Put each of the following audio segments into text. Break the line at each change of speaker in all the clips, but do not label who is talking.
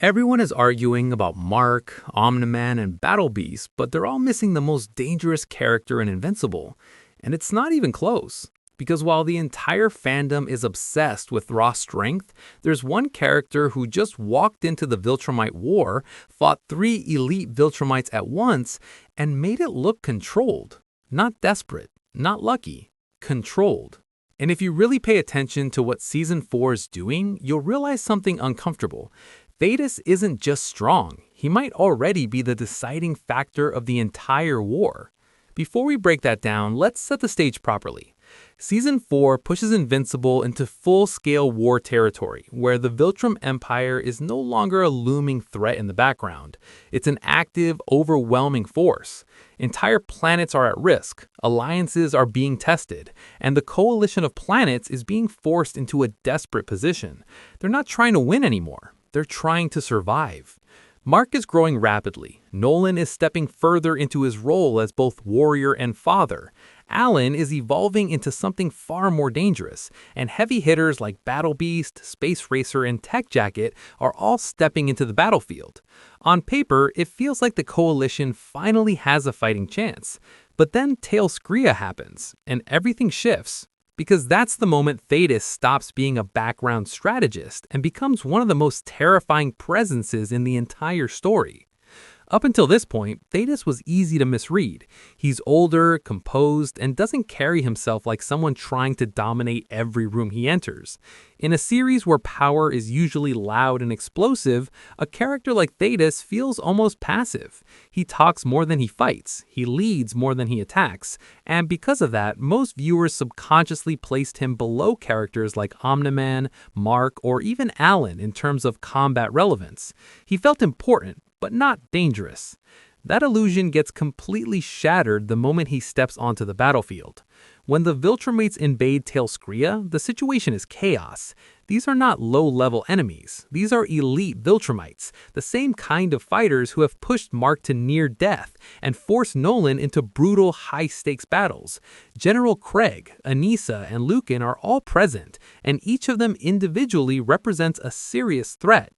Everyone is arguing about Mark, Omni-Man, and Battle Beast, but they're all missing the most dangerous character in Invincible. And it's not even close. Because while the entire fandom is obsessed with raw strength, there's one character who just walked into the Viltrumite War, fought 3 elite Viltrumites at once, and made it look controlled. Not desperate, not lucky, controlled. And if you really pay attention to what Season 4 is doing, you'll realize something uncomfortable. Thaedus isn't just strong, he might already be the deciding factor of the entire war. Before we break that down, let's set the stage properly. Season 4 pushes Invincible into full-scale war territory, where the Viltrum Empire is no longer a looming threat in the background. It's an active, overwhelming force. Entire planets are at risk, alliances are being tested, and the coalition of planets is being forced into a desperate position. They're not trying to win anymore. They're trying to survive. Mark is growing rapidly. Nolan is stepping further into his role as both warrior and father. Alan is evolving into something far more dangerous, and heavy hitters like Battle Beast, Space Racer, and Tech Jacket are all stepping into the battlefield. On paper, it feels like the coalition finally has a fighting chance. But then Talescria happens, and everything shifts. Because that's the moment Thaedus stops being a background strategist and becomes one of the most terrifying presences in the entire story. Up until this point, Thaedus was easy to misread. He's older, composed, and doesn't carry himself like someone trying to dominate every room he enters. In a series where power is usually loud and explosive, a character like Thaedus feels almost passive. He talks more than he fights, he leads more than he attacks, and because of that, most viewers subconsciously placed him below characters like Omni-Man, Mark, or even Alan in terms of combat relevance. He felt important, but not dangerous. That illusion gets completely shattered the moment he steps onto the battlefield. When the Viltrumites invade Talescria, the situation is chaos. These are not low-level enemies. These are elite Viltrumites, the same kind of fighters who have pushed Mark to near death and forced Nolan into brutal, high-stakes battles. General Craig, Anissa, and Lucan are all present, and each of them individually represents a serious threat.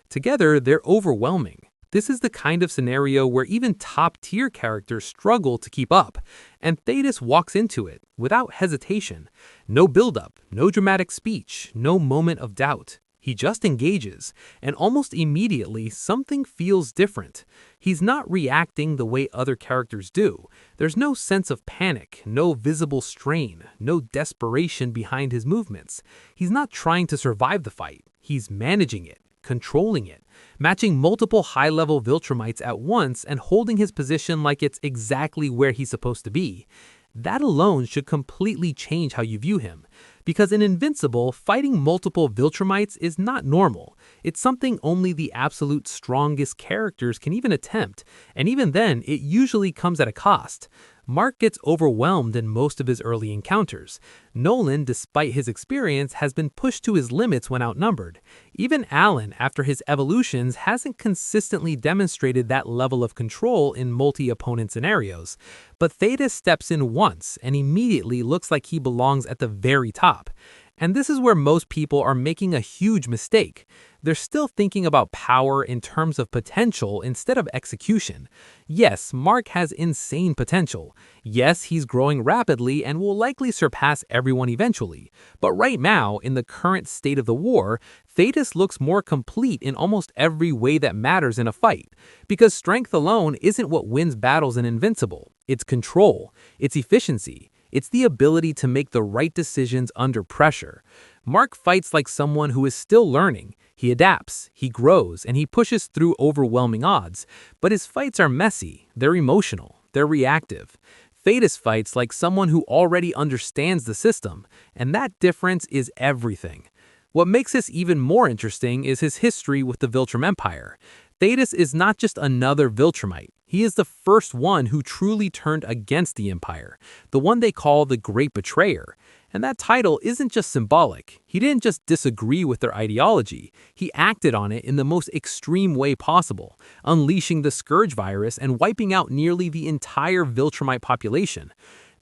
Together, they're overwhelming. This is the kind of scenario where even top-tier characters struggle to keep up, and Thaedus walks into it without hesitation. No build-up, no dramatic speech, no moment of doubt. He just engages, and almost immediately something feels different. He's not reacting the way other characters do. There's no sense of panic, no visible strain, no desperation behind his movements. He's not trying to survive the fight. He's managing it, controlling it, matching multiple high-level Viltrumites at once and holding his position like it's exactly where he's supposed to be. That alone should completely change how you view him. Because in Invincible, fighting multiple Viltrumites is not normal. It's something only the absolute strongest characters can even attempt, and even then, it usually comes at a cost. Mark gets overwhelmed in most of his early encounters. Nolan, despite his experience, has been pushed to his limits when outnumbered. Even Alan, after his evolutions, hasn't consistently demonstrated that level of control in multi-opponent scenarios. But Thaedus steps in once and immediately looks like he belongs at the very top. And this is where most people are making a huge mistake. They're still thinking about power in terms of potential instead of execution. Yes, Mark has insane potential. Yes, he's growing rapidly and will likely surpass everyone eventually. But right now, in the current state of the war, Thaedus looks more complete in almost every way that matters in a fight. Because strength alone isn't what wins battles in Invincible. It's control. It's efficiency. It's the ability to make the right decisions under pressure. Mark fights like someone who is still learning. He adapts, he grows, and he pushes through overwhelming odds. But his fights are messy, they're emotional, they're reactive. Thaedus fights like someone who already understands the system, and that difference is everything. What makes this even more interesting is his history with the Viltrum Empire. Thaedus is not just another Viltrumite. He is the first one who truly turned against the Empire, the one they call the Great Betrayer. And that title isn't just symbolic. He didn't just disagree with their ideology. He acted on it in the most extreme way possible, unleashing the Scourge Virus and wiping out nearly the entire Viltrumite population.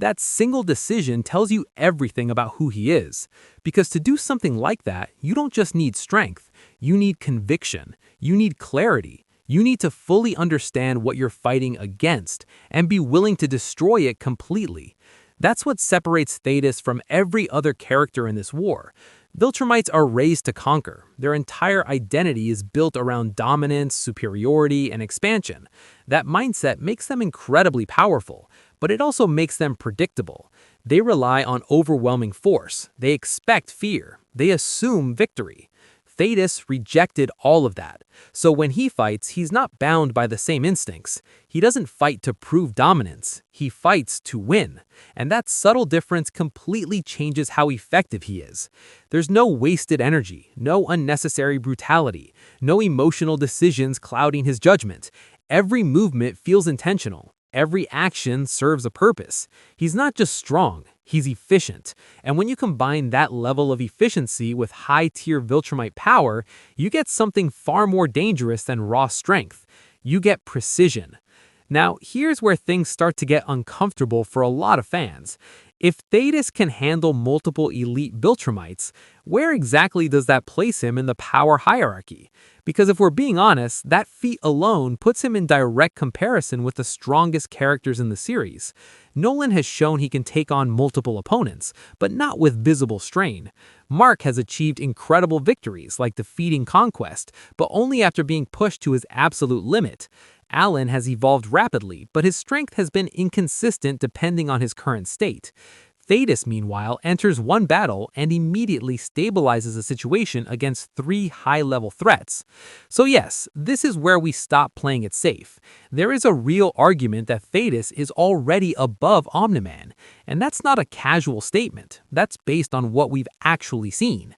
That single decision tells you everything about who he is. Because to do something like that, you don't just need strength. You need conviction. You need clarity. You need to fully understand what you're fighting against and be willing to destroy it completely. That's what separates Thaedus from every other character in this war. Viltrumites are raised to conquer. Their entire identity is built around dominance, superiority, and expansion. That mindset makes them incredibly powerful, but it also makes them predictable. They rely on overwhelming force. They expect fear. They assume victory. Thaedus rejected all of that. So when he fights, he's not bound by the same instincts. He doesn't fight to prove dominance. He fights to win. And that subtle difference completely changes how effective he is. There's no wasted energy, no unnecessary brutality, no emotional decisions clouding his judgment. Every movement feels intentional. Every action serves a purpose. He's not just strong, he's efficient. And when you combine that level of efficiency with high-tier Viltrumite power, you get something far more dangerous than raw strength. You get precision. Now, here's where things start to get uncomfortable for a lot of fans. If Thaedus can handle multiple elite Viltrumites, where exactly does that place him in the power hierarchy? Because if we're being honest, that feat alone puts him in direct comparison with the strongest characters in the series. Nolan has shown he can take on multiple opponents, but not with visible strain. Mark has achieved incredible victories like defeating Conquest, but only after being pushed to his absolute limit. Alan has evolved rapidly, but his strength has been inconsistent depending on his current state. Thaedus, meanwhile, enters one battle and immediately stabilizes a situation against 3 high-level threats. So yes, this is where we stop playing it safe. There is a real argument that Thaedus is already above Omni-Man, and that's not a casual statement. That's based on what we've actually seen.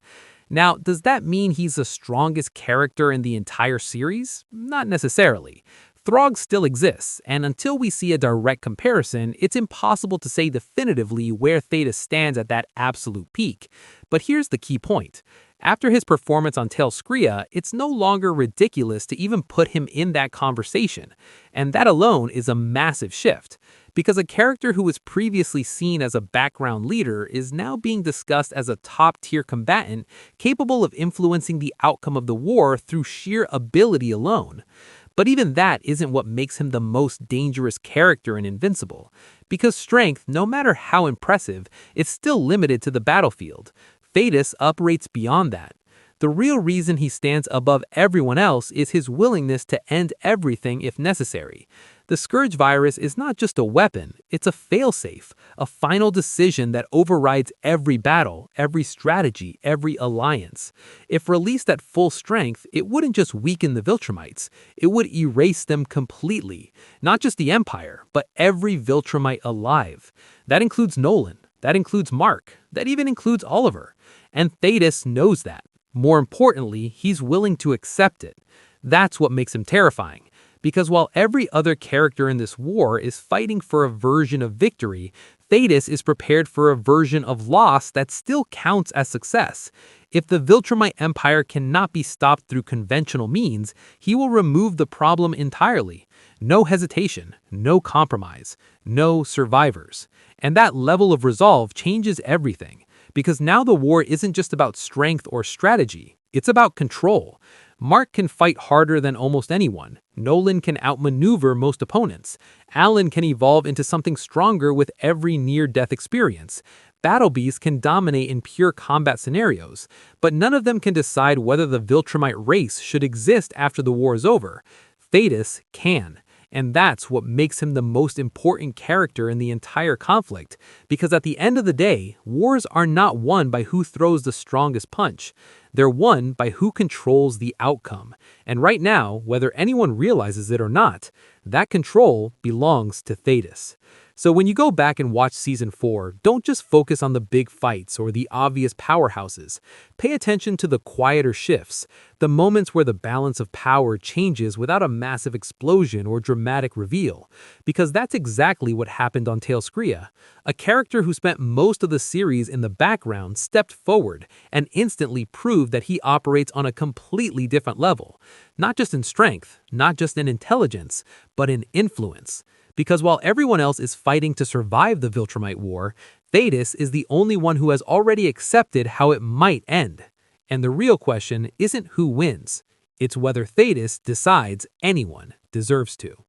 Now, does that mean he's the strongest character in the entire series? Not necessarily. Throg still exists, and until we see a direct comparison, it's impossible to say definitively where Thaedus stands at that absolute peak. But here's the key point. After his performance on Talescria, it's no longer ridiculous to even put him in that conversation. And that alone is a massive shift, because a character who was previously seen as a background leader is now being discussed as a top-tier combatant capable of influencing the outcome of the war through sheer ability alone. But even that isn't what makes him the most dangerous character in Invincible, because strength, no matter how impressive, is still limited to the battlefield. Thaedus operates beyond that. The real reason he stands above everyone else is his willingness to end everything if necessary. The Scourge Virus is not just a weapon, it's a failsafe, a final decision that overrides every battle, every strategy, every alliance. If released at full strength, it wouldn't just weaken the Viltrumites, it would erase them completely. Not just the Empire, but every Viltrumite alive. That includes Nolan, that includes Mark, that even includes Oliver. And Thaedus knows that. More importantly, he's willing to accept it. That's what makes him terrifying. Because while every other character in this war is fighting for a version of victory, Thaedus is prepared for a version of loss that still counts as success. If the Viltrumite Empire cannot be stopped through conventional means, he will remove the problem entirely. No hesitation, no compromise, no survivors. And that level of resolve changes everything. Because now the war isn't just about strength or strategy, it's about control. Mark can fight harder than almost anyone. Nolan can outmaneuver most opponents. Alan can evolve into something stronger with every near-death experience. Battle Beasts can dominate in pure combat scenarios, but none of them can decide whether the Viltrumite race should exist after the war is over. Thaedus can. And that's what makes him the most important character in the entire conflict, because at the end of the day, wars are not won by who throws the strongest punch. They're won by who controls the outcome. And right now, whether anyone realizes it or not, that control belongs to Thaedus. So when you go back and watch Season 4, don't just focus on the big fights or the obvious powerhouses. Pay attention to the quieter shifts, the moments where the balance of power changes without a massive explosion or dramatic reveal. Because that's exactly what happened on Talescria. A character who spent most of the series in the background stepped forward and instantly proved that he operates on a completely different level. Not just in strength, not just in intelligence, but in influence. Because while everyone else is fighting to survive the Viltrumite War, Thaedus is the only one who has already accepted how it might end.
And the real question isn't who wins, it's whether Thaedus decides anyone deserves to.